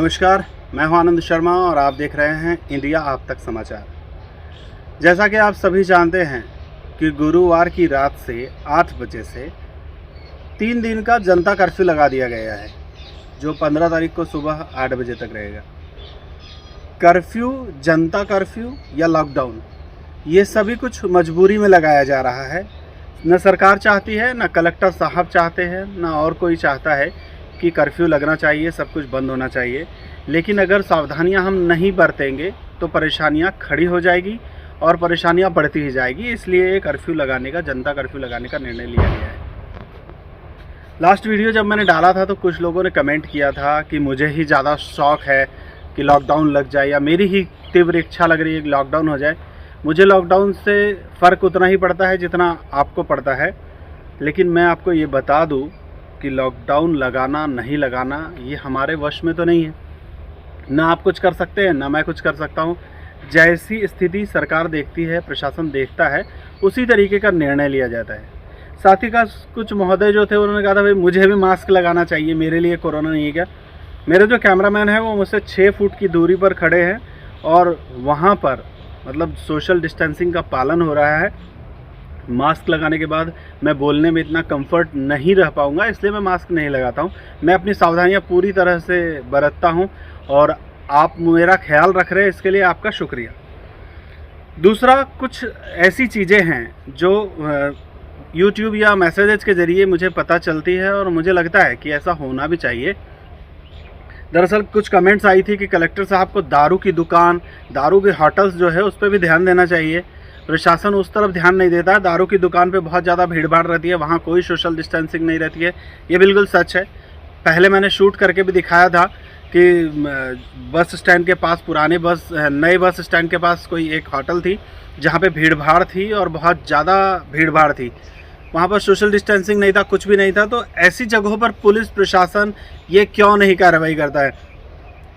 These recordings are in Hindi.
नमस्कार, मैं हूं आनंद शर्मा और आप देख रहे हैं इंडिया आप तक समाचार। जैसा कि आप सभी जानते हैं कि गुरुवार की रात से 8 बजे से 3 दिन का जनता कर्फ्यू लगा दिया गया है, जो 15 तारीख को सुबह 8 बजे तक रहेगा। कर्फ्यू, जनता कर्फ्यू या लॉकडाउन, ये सभी कुछ मजबूरी में लगाया जा रहा है। न सरकार चाहती है, न कलेक्टर साहब चाहते हैं, न और कोई चाहता है कि कर्फ्यू लगना चाहिए, सब कुछ बंद होना चाहिए। लेकिन अगर सावधानियां हम नहीं बरतेंगे तो परेशानियां खड़ी हो जाएगी और परेशानियां बढ़ती ही जाएगी। इसलिए कर्फ्यू लगाने का, जनता कर्फ्यू लगाने का निर्णय लिया गया है। लास्ट वीडियो जब मैंने डाला था तो कुछ लोगों ने कमेंट किया था कि मुझे ही ज़्यादा शौक़ है कि लॉकडाउन लग जाए, या मेरी ही तीव्र इच्छा लग रही है कि लॉकडाउन हो जाए। मुझे लॉकडाउन से फ़र्क उतना ही पड़ता है जितना आपको पड़ता है। लेकिन मैं आपको ये बता दूं कि लॉकडाउन लगाना नहीं लगाना ये हमारे वश में तो नहीं है। ना आप कुछ कर सकते हैं, ना मैं कुछ कर सकता हूँ। जैसी स्थिति सरकार देखती है, प्रशासन देखता है, उसी तरीके का निर्णय लिया जाता है। साथ ही का कुछ महोदय जो थे उन्होंने कहा था भाई मुझे भी मास्क लगाना चाहिए, मेरे लिए कोरोना नहीं है क्या। मेरे जो कैमरामैन है वो मुझसे 6 फुट की दूरी पर खड़े हैं और वहाँ पर मतलब सोशल डिस्टेंसिंग का पालन हो रहा है। मास्क लगाने के बाद मैं बोलने में इतना कंफर्ट नहीं रह पाऊँगा, इसलिए मैं मास्क नहीं लगाता हूँ। मैं अपनी सावधानियाँ पूरी तरह से बरतता हूँ और आप मेरा ख्याल रख रहे हैं, इसके लिए आपका शुक्रिया। दूसरा, कुछ ऐसी चीज़ें हैं जो YouTube या मैसेजेस के ज़रिए मुझे पता चलती है और मुझे लगता है कि ऐसा होना भी चाहिए। दरअसल कुछ कमेंट्स आई थी कि कलेक्टर साहब को दारू की दुकान, दारू के होटल्स जो है उस पर भी ध्यान देना चाहिए। प्रशासन उस तरफ ध्यान नहीं देता। दारू की दुकान पे बहुत ज़्यादा भीड़ भाड़ रहती है, वहाँ कोई सोशल डिस्टेंसिंग नहीं रहती है। ये बिल्कुल सच है। पहले मैंने शूट करके भी दिखाया था कि बस स्टैंड के पास, नए बस स्टैंड के पास कोई एक होटल थी जहाँ पे भीड़ भाड़ थी और बहुत ज़्यादा भीड़ भाड़ थी। वहाँ पर सोशल डिस्टेंसिंग नहीं था, कुछ भी नहीं था। तो ऐसी जगहों पर पुलिस प्रशासन ये क्यों नहीं कार्रवाई करता है?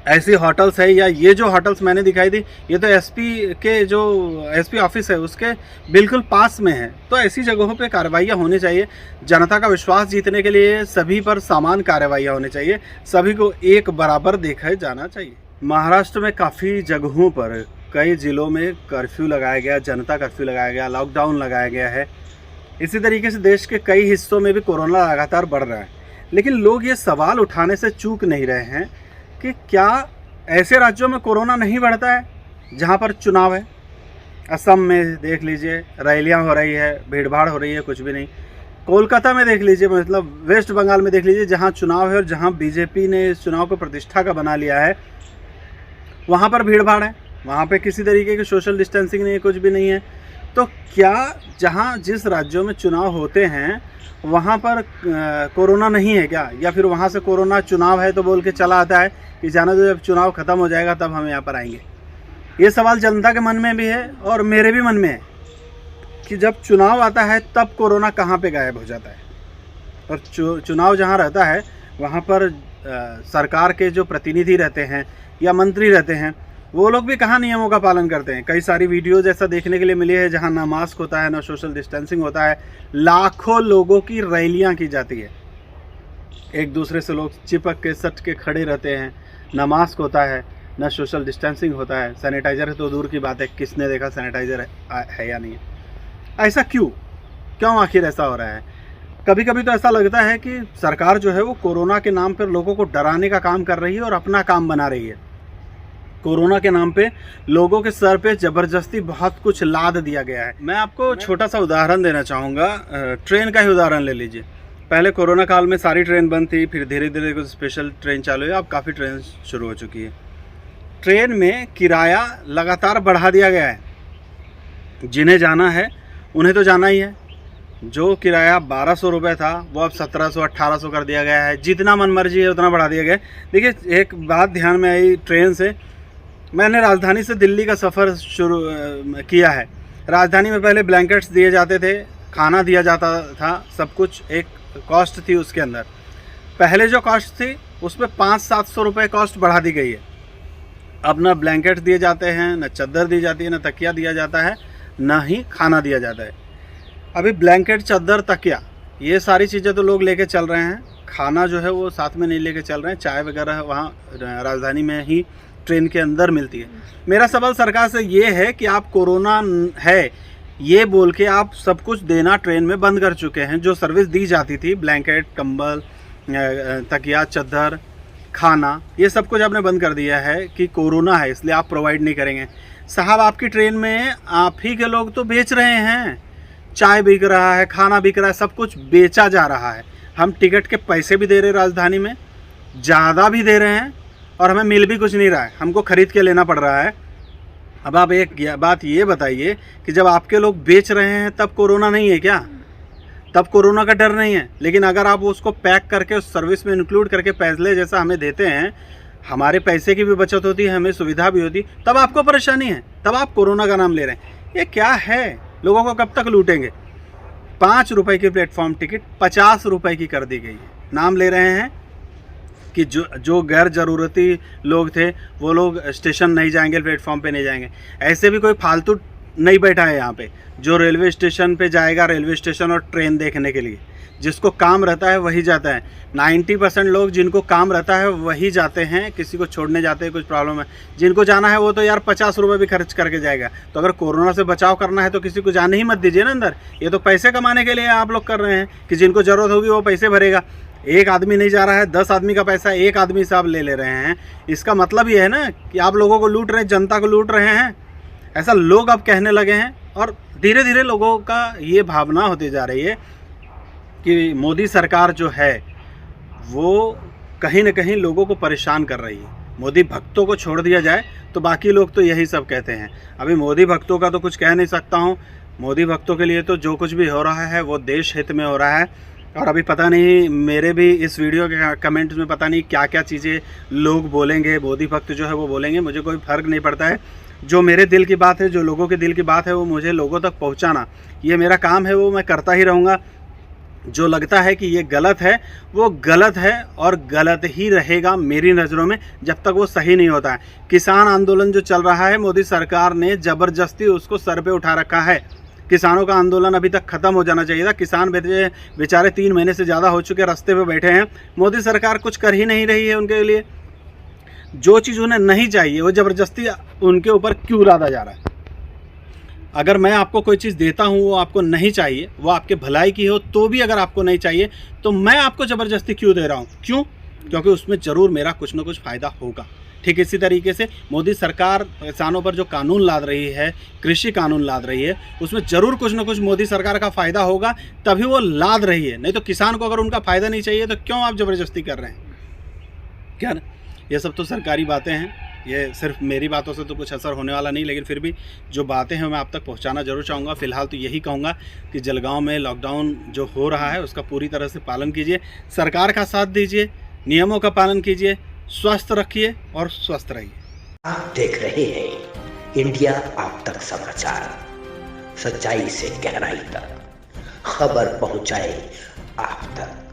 ऐसी होटल्स है, या ये जो होटल्स मैंने दिखाई थी ये तो एसपी ऑफिस है उसके बिल्कुल पास में है। तो ऐसी जगहों पे कार्रवाइयाँ होनी चाहिए। जनता का विश्वास जीतने के लिए सभी पर समान कार्रवाइयाँ होनी चाहिए, सभी को एक बराबर देखा जाना चाहिए। महाराष्ट्र में काफ़ी जगहों पर, कई ज़िलों में कर्फ्यू लगाया गया, जनता कर्फ्यू लगाया गया, लॉकडाउन लगाया गया है। इसी तरीके से देश के कई हिस्सों में भी कोरोना लगातार बढ़ रहा है। लेकिन लोग ये सवाल उठाने से चूक नहीं रहे हैं कि क्या ऐसे राज्यों में कोरोना नहीं बढ़ता है जहाँ पर चुनाव है? असम में देख लीजिए, रैलियाँ हो रही है, भीड़ भाड़ हो रही है, कुछ भी नहीं। कोलकाता में देख लीजिए, मतलब वेस्ट बंगाल में देख लीजिए, जहाँ चुनाव है और जहाँ बीजेपी ने इस चुनाव को प्रतिष्ठा का बना लिया है, वहाँ पर भीड़ भाड़ है। वहाँ पे किसी तरीके की सोशल डिस्टेंसिंग नहीं है, कुछ भी नहीं है। तो क्या जिस राज्यों में चुनाव होते हैं वहाँ पर कोरोना नहीं है क्या? या फिर वहाँ से कोरोना चुनाव है तो बोल के चला आता है कि जाना तो जब चुनाव ख़त्म हो जाएगा तब हम यहाँ पर आएंगे। ये सवाल जनता के मन में भी है और मेरे भी मन में है कि जब चुनाव आता है तब कोरोना कहाँ पे गायब हो जाता है। और चुनाव जहाँ रहता है वहाँ पर सरकार के जो प्रतिनिधि रहते हैं या मंत्री रहते हैं, वो लोग भी कहाँ नियमों का पालन करते हैं। कई सारी वीडियोज़ ऐसा देखने के लिए मिली है जहाँ ना मास्क होता है, ना सोशल डिस्टेंसिंग होता है। लाखों लोगों की रैलियाँ की जाती है, एक दूसरे से लोग चिपक के सट के खड़े रहते हैं। ना मास्क होता है, ना सोशल डिस्टेंसिंग होता है। सैनिटाइज़र तो दूर की बात है, किसने देखा सैनिटाइज़र है या नहीं है। ऐसा क्यों आखिर ऐसा हो रहा है? कभी कभी तो ऐसा लगता है कि सरकार जो है वो कोरोना के नाम पर लोगों को डराने का काम कर रही है और अपना काम बना रही है। कोरोना के नाम पे लोगों के सर पे ज़बरदस्ती बहुत कुछ लाद दिया गया है। मैं आपको छोटा सा उदाहरण देना चाहूँगा। ट्रेन का ही उदाहरण ले लीजिए। पहले कोरोना काल में सारी ट्रेन बंद थी, फिर धीरे धीरे कुछ स्पेशल ट्रेन चालू हुई, अब काफ़ी ट्रेन शुरू हो चुकी है। ट्रेन में किराया लगातार बढ़ा दिया गया है। जिन्हें जाना है उन्हें तो जाना ही है। जो किराया 1200 रुपये था वो अब 1700 1800 कर दिया गया है। जितना मन मर्जी है उतना बढ़ा दिया गया है। देखिए, एक बात ध्यान में आई ट्रेन से। मैंने राजधानी से दिल्ली का सफ़र शुरू किया है। राजधानी में पहले ब्लैंकेट्स दिए जाते थे, खाना दिया जाता था, सब कुछ एक कॉस्ट थी उसके अंदर। पहले जो कॉस्ट थी उसमें 500-700 रुपये कॉस्ट बढ़ा दी गई है। अब ना ब्लैंकेट्स दिए जाते हैं, ना चादर दी जाती है, ना तकिया दिया जाता है, ना ही खाना दिया जाता है। अभी ब्लैंकेट, चादर, तकिया ये सारी चीज़ें तो लोग लेके चल रहे हैं, खाना जो है वो साथ में नहीं लेके चल रहे हैं। चाय वगैरह वहाँ राजधानी में ही ट्रेन के अंदर मिलती है। मेरा सवाल सरकार से ये है कि आप कोरोना है ये बोल के आप सब कुछ देना ट्रेन में बंद कर चुके हैं। जो सर्विस दी जाती थी, ब्लैंकेट, कंबल, तकिया, चद्दर, खाना, ये सब कुछ आपने बंद कर दिया है कि कोरोना है इसलिए आप प्रोवाइड नहीं करेंगे। साहब, आपकी ट्रेन में आप ही के लोग तो बेच रहे हैं, चाय बिक रहा है, खाना बिक रहा है, सब कुछ बेचा जा रहा है। हम टिकट के पैसे भी दे रहे हैं राजधानी में, ज़्यादा भी दे रहे हैं, और हमें मिल भी कुछ नहीं रहा है, हमको ख़रीद के लेना पड़ रहा है। अब आप एक बात ये बताइए कि जब आपके लोग बेच रहे हैं तब कोरोना नहीं है क्या? तब कोरोना का डर नहीं है। लेकिन अगर आप उसको पैक करके उस सर्विस में इंक्लूड करके पैसे जैसा हमें देते हैं, हमारे पैसे की भी बचत होती है, हमें सुविधा भी होती, तब आपको परेशानी है, तब आप कोरोना का नाम ले रहे हैं। ये क्या है? लोगों को कब तक लूटेंगे? 5 रुपए की प्लेटफॉर्म टिकट 50 रुपए की कर दी गई है। नाम ले रहे हैं कि जो गैर ज़रूरती लोग थे वो लोग स्टेशन नहीं जाएंगे, प्लेटफॉर्म पे नहीं जाएंगे। ऐसे भी कोई फालतू नहीं बैठा है यहाँ पे जो रेलवे स्टेशन पे जाएगा, रेलवे स्टेशन और ट्रेन देखने के लिए। जिसको काम रहता है वही जाता है। 90% लोग जिनको काम रहता है वही जाते हैं, किसी को छोड़ने जाते हैं, कुछ प्रॉब्लम है। जिनको जाना है वो तो यार 50 रुपये भी खर्च करके जाएगा। तो अगर कोरोना से बचाव करना है तो किसी को जाने ही मत दीजिए ना अंदर। ये तो पैसे कमाने के लिए आप लोग कर रहे हैं कि जिनको ज़रूरत होगी वो पैसे भरेगा। एक आदमी नहीं जा रहा है, 10 आदमी का पैसा एक आदमी से आप ले रहे हैं। इसका मतलब ये है ना कि आप लोगों को लूट रहे हैं, जनता को लूट रहे हैं। ऐसा लोग अब कहने लगे हैं और धीरे धीरे लोगों का ये भावना होती जा रही है कि मोदी सरकार जो है वो कहीं ना कहीं लोगों को परेशान कर रही है। मोदी भक्तों को छोड़ दिया जाए तो बाकी लोग तो यही सब कहते हैं। अभी मोदी भक्तों का तो कुछ कह नहीं सकता हूँ। मोदी भक्तों के लिए तो जो कुछ भी हो रहा है वो देश हित में हो रहा है। और अभी पता नहीं, मेरे भी इस वीडियो के कमेंट्स में पता नहीं क्या क्या चीज़ें लोग बोलेंगे, मोदी भक्त जो है वो बोलेंगे। मुझे कोई फ़र्क नहीं पड़ता है। जो मेरे दिल की बात है, जो लोगों के दिल की बात है, वो मुझे लोगों तक पहुंचाना, ये मेरा काम है, वो मैं करता ही रहूँगा। जो लगता है कि ये गलत है वो गलत है और गलत ही रहेगा मेरी नज़रों में जब तक वो सही नहीं होता है। किसान आंदोलन जो चल रहा है, मोदी सरकार ने ज़बरदस्ती उसको सर पे उठा रखा है। किसानों का आंदोलन अभी तक ख़त्म हो जाना चाहिए था। किसान बेचारे 3 महीने से ज़्यादा हो चुके रास्ते पे बैठे हैं। मोदी सरकार कुछ कर ही नहीं रही है उनके लिए। जो चीज़ उन्हें नहीं चाहिए वो ज़बरदस्ती उनके ऊपर क्यों लादा जा रहा है? अगर मैं आपको कोई चीज़ देता हूँ वो आपको नहीं चाहिए, वो आपके भलाई की हो तो भी अगर आपको नहीं चाहिए तो मैं आपको ज़बरदस्ती क्यों दे रहा हूँ? क्यों? क्योंकि उसमें ज़रूर मेरा कुछ ना कुछ फ़ायदा होगा। ठीक इसी तरीके से मोदी सरकार किसानों पर जो कानून लाद रही है, कृषि कानून लाद रही है, उसमें ज़रूर कुछ ना कुछ मोदी सरकार का फ़ायदा होगा, तभी वो लाद रही है। नहीं तो किसान को अगर उनका फ़ायदा नहीं चाहिए तो क्यों आप ज़बरदस्ती कर रहे हैं? क्या ये सब तो सरकारी बातें हैं, ये सिर्फ मेरी बातों से तो कुछ असर होने वाला नहीं, लेकिन फिर भी जो बातें हैं मैं आप तक पहुंचाना जरूर चाहूँगा। फ़िलहाल तो यही कहूँगा कि जलगांव में लॉकडाउन जो हो रहा है उसका पूरी तरह से पालन कीजिए, सरकार का साथ दीजिए, नियमों का पालन कीजिए, स्वस्थ रखिए और स्वस्थ रहिए। आप देख रहे हैं इंडिया आप तक समाचार, सच्चाई से गहराई तक खबर पहुँचाए आप तक।